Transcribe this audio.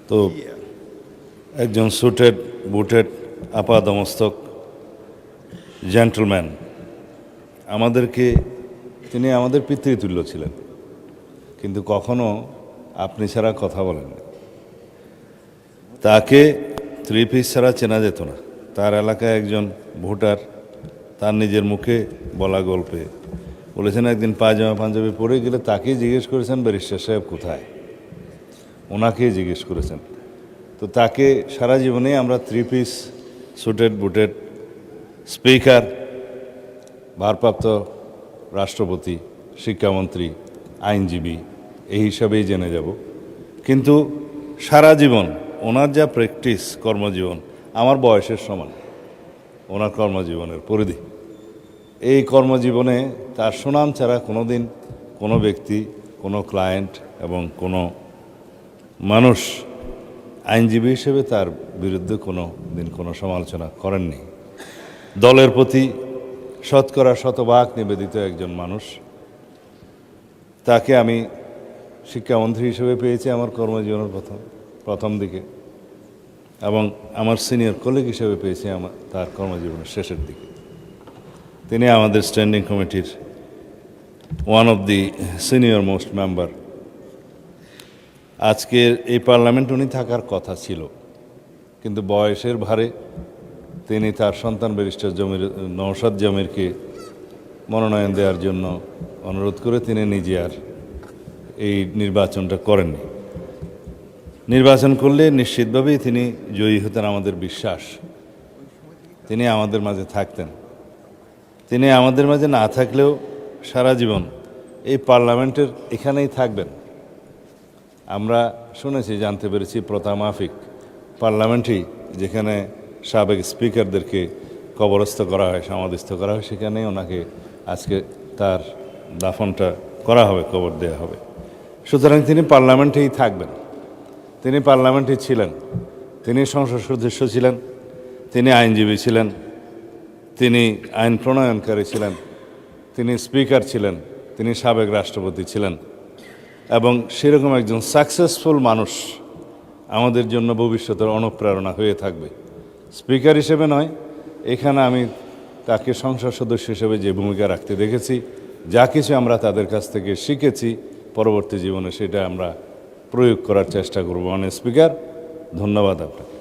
তো একজন suited বুটেড আপাদমস্তক gentleman, তিনি আমাদের পিতৃতুল্য ছিলেন, কিন্তু কখনো আপনি ছাড়া কথা বলেন না। তাকে থ্রি পিস ছাড়া চেনা যেত না। তার এলাকায় একজন ভোটার তার নিজের মুখে বলা গল্পে বলেছেন, একদিন পায়জামা পাঞ্জাবি পরে গেলে তাকেই জিজ্ঞেস করেছেন ব্যারিস্টার সাহেব কোথায়, ওনাকেই জিজ্ঞেস করেছেন। তো তাকে সারা জীবনে আমরা থ্রি পিস সুটেড বুটেড স্পিকার, ভারপ্রাপ্ত রাষ্ট্রপতি, শিক্ষামন্ত্রী, আইনজীবী এই হিসাবেই জেনে যাব। কিন্তু সারা জীবন ওনার যা প্র্যাকটিস, কর্মজীবন আমার বয়সের সমান ওনার কর্মজীবনের পরিধি। এই কর্মজীবনে তার সুনাম ছাড়া কোনো দিন কোনো ব্যক্তি, কোনো ক্লায়েন্ট এবং কোনো মানুষ আইনজীবী হিসেবে তার বিরুদ্ধে কোনো দিন কোনো সমালোচনা করেননি। দলের প্রতি শতকরা শতভাগ নিবেদিত একজন মানুষ। তাকে আমি শিক্ষামন্ত্রী হিসেবে পেয়েছি আমার কর্মজীবনের প্রথম দিকে, এবং আমার সিনিয়র কলিগ হিসেবে পেয়েছি তার কর্মজীবনের শেষের দিকে। তিনি আমাদের স্ট্যান্ডিং কমিটির one of the senior most member. আজকের এই পার্লামেন্ট উনি থাকার কথা ছিল, কিন্তু বয়সের ভারে তিনি তার সন্তান ব্যারিস্টার নওশাদ জমিরকে মনোনয়ন দেওয়ার জন্য অনুরোধ করে তিনি নিজে আর এই নির্বাচনটা করেননি। নির্বাচন করলে নিশ্চিতভাবেই তিনি জয়ী হতেন, আমাদের বিশ্বাস। তিনি আমাদের মাঝে থাকতেন। তিনি আমাদের মাঝে না থাকলেও সারা জীবন এই পার্লামেন্টের এখানেই থাকবেন। আমরা শুনেছি, জানতে পেরেছি প্রথা মাফিক পার্লামেন্টই যেখানে সাবেক স্পিকারদেরকে কবরস্থ করা হয়, সমাধিস্থ করা হয়, সেখানেই ওনাকে আজকে তার দাফনটা করা হবে, কবর দেওয়া হবে। সুতরাং তিনি পার্লামেন্টেই থাকবেন। তিনি পার্লামেন্টে ছিলেন, তিনি সংসদ সদস্য ছিলেন, তিনি আইনজীবী ছিলেন, তিনি আইন প্রণয়নকারী ছিলেন, তিনি স্পিকার ছিলেন, তিনি সাবেক রাষ্ট্রপতি ছিলেন, এবং সেরকম একজন সাকসেসফুল মানুষ আমাদের জন্য ভবিষ্যতের অনুপ্রেরণা হয়ে থাকবে। স্পিকার হিসেবে নয়, এখানে আমি তাকে সংসদ সদস্য হিসেবে যে ভূমিকা রাখতে দেখেছি, যা কিছু আমরা তাদের কাছ থেকে শিখেছি পরবর্তী জীবনে সেটা আমরা প্রয়োগ করার চেষ্টা করব। স্পিকার, ধন্যবাদ আপনাকে।